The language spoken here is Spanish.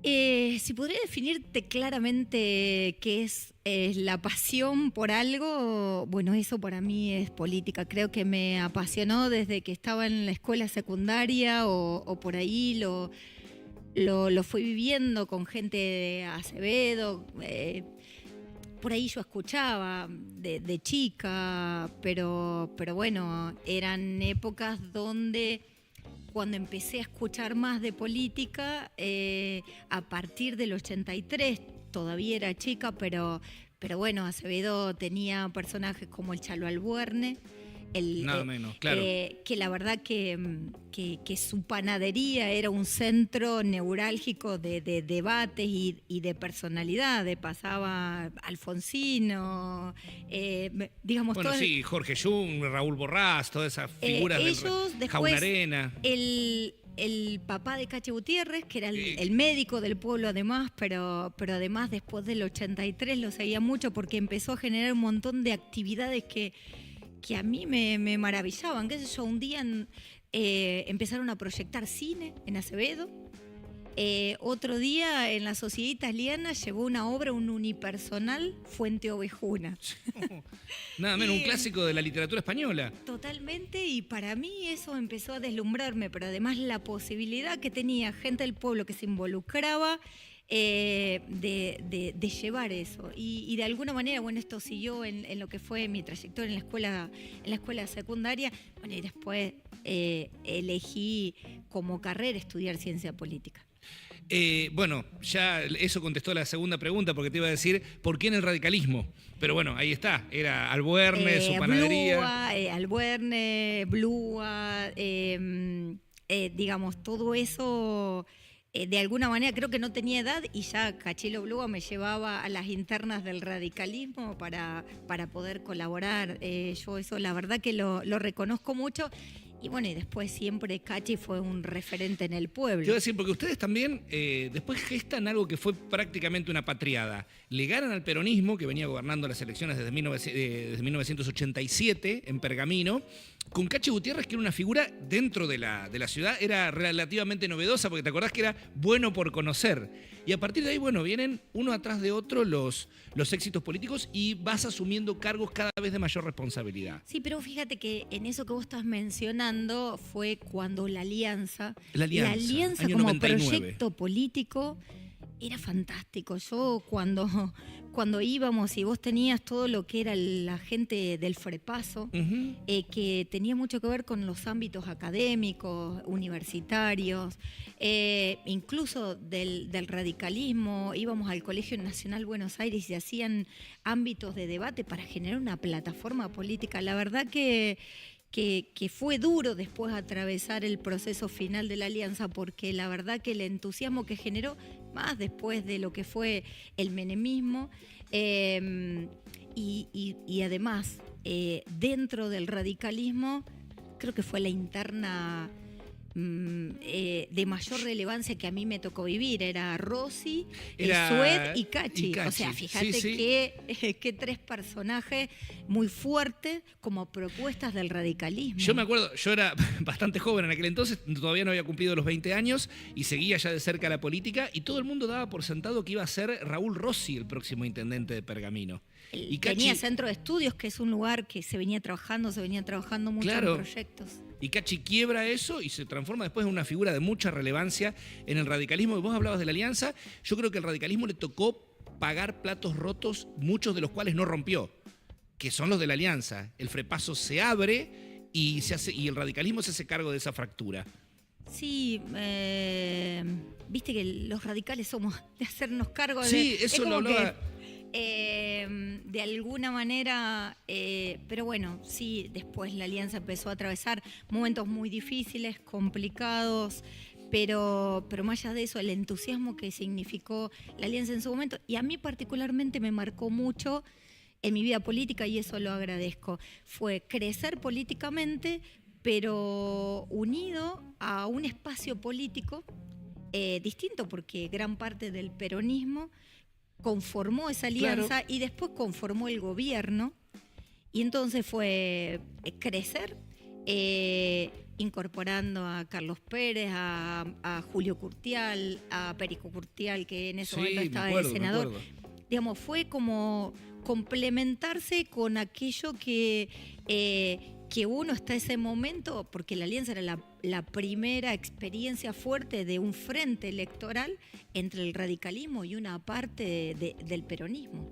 Si podría definirte claramente qué es la pasión por algo, bueno, eso para mí es política. Creo que me apasionó desde que estaba en la escuela secundaria o por ahí lo fui viviendo con gente de Acevedo. Por ahí yo escuchaba de chica, pero bueno, eran épocas donde cuando empecé a escuchar más de política, a partir del 83, todavía era chica, pero bueno, Acevedo tenía personajes como el Chalo Albuerne, Nada menos, claro. que la verdad que su panadería era un centro neurálgico de debates y de personalidad. Pasaba Alfonsino, digamos, Bueno, sí, Jorge Jung, Raúl Borrás, todas esas figuras ellos, del después Jaunarena. el papá de Cache Gutiérrez, que era el médico del pueblo además, pero además después del 83 lo seguía mucho porque empezó a generar un montón de actividades que a mí me maravillaban. Qué sé yo, un día empezaron a proyectar cine en Acevedo. Otro día en la Sociedad Italiana llegó una obra, un unipersonal, Fuente Ovejuna. Nada menos, un clásico de la literatura española. Totalmente, y para mí eso empezó a deslumbrarme, pero además la posibilidad que tenía gente del pueblo que se involucraba de llevar eso. Y de alguna manera, bueno, esto siguió en lo que fue mi trayectoria en la escuela secundaria. Bueno, y después elegí como carrera estudiar ciencia política. Bueno, ya eso contestó la segunda pregunta porque te iba a decir, ¿por qué en el radicalismo? Pero bueno, ahí está, era Albuerne, su panadería. Blúa, Albuerne, Blúa, digamos, todo eso. De alguna manera creo que no tenía edad y ya Cachilo Blúa me llevaba a las internas del radicalismo para poder colaborar. Yo eso la verdad que lo reconozco mucho. Y bueno, y después siempre Cachi fue un referente en el pueblo. Te iba a decir, porque ustedes también después gestan algo que fue prácticamente una patriada. Le ganan al peronismo, que venía gobernando las elecciones desde 1987 en Pergamino, con Cachi Gutiérrez, que era una figura dentro de la ciudad, era relativamente novedosa, porque te acordás que era bueno por conocer. Y a partir de ahí, bueno, vienen uno atrás de otro los éxitos políticos y vas asumiendo cargos cada vez de mayor responsabilidad. Sí, pero fíjate que en eso que vos estás mencionando fue cuando la Alianza año como 99. proyecto político era fantástico. Yo cuando íbamos y vos tenías todo lo que era la gente del Frepaso, que tenía mucho que ver con los ámbitos académicos, universitarios, incluso del radicalismo, íbamos al Colegio Nacional Buenos Aires y hacían ámbitos de debate para generar una plataforma política. La verdad que fue duro después atravesar el proceso final de la alianza, porque la verdad que el entusiasmo que generó, más después de lo que fue el menemismo, y además dentro del radicalismo, creo que fue la interna de mayor relevancia que a mí me tocó vivir. Era Rossi, Sued y Cachi. O sea, fíjate sí. que tres personajes muy fuertes como propuestas del radicalismo. Yo me acuerdo, yo era bastante joven en aquel entonces, todavía no había cumplido los 20 años y seguía ya de cerca la política y todo el mundo daba por sentado que iba a ser Raúl Rossi el próximo intendente de Pergamino. Y tenía Centro de Estudios, que es un lugar que se venía trabajando mucho en proyectos. Y Cachi quiebra eso y se transforma después en una figura de mucha relevancia en el radicalismo. Y vos hablabas de la alianza, yo creo que al radicalismo le tocó pagar platos rotos, muchos de los cuales no rompió, que son los de la alianza. El Frepaso se abre y el radicalismo se hace cargo de esa fractura. Sí, viste que los radicales somos de hacernos cargo de... Sí, eso lo hablaba... de alguna manera, pero bueno, sí, después la alianza empezó a atravesar momentos muy difíciles, complicados, pero más allá de eso, el entusiasmo que significó la alianza en su momento, y a mí particularmente me marcó mucho en mi vida política, y eso lo agradezco, fue crecer políticamente, pero unido a un espacio político distinto, porque gran parte del peronismo conformó esa alianza, y después conformó el gobierno, y entonces fue crecer incorporando a Carlos Pérez, a Julio Curtial, a Perico Curtial, que en ese momento estaba de senador. Digamos, fue como complementarse con aquello que uno hasta ese momento, porque la Alianza era la primera experiencia fuerte de un frente electoral entre el radicalismo y una parte del peronismo.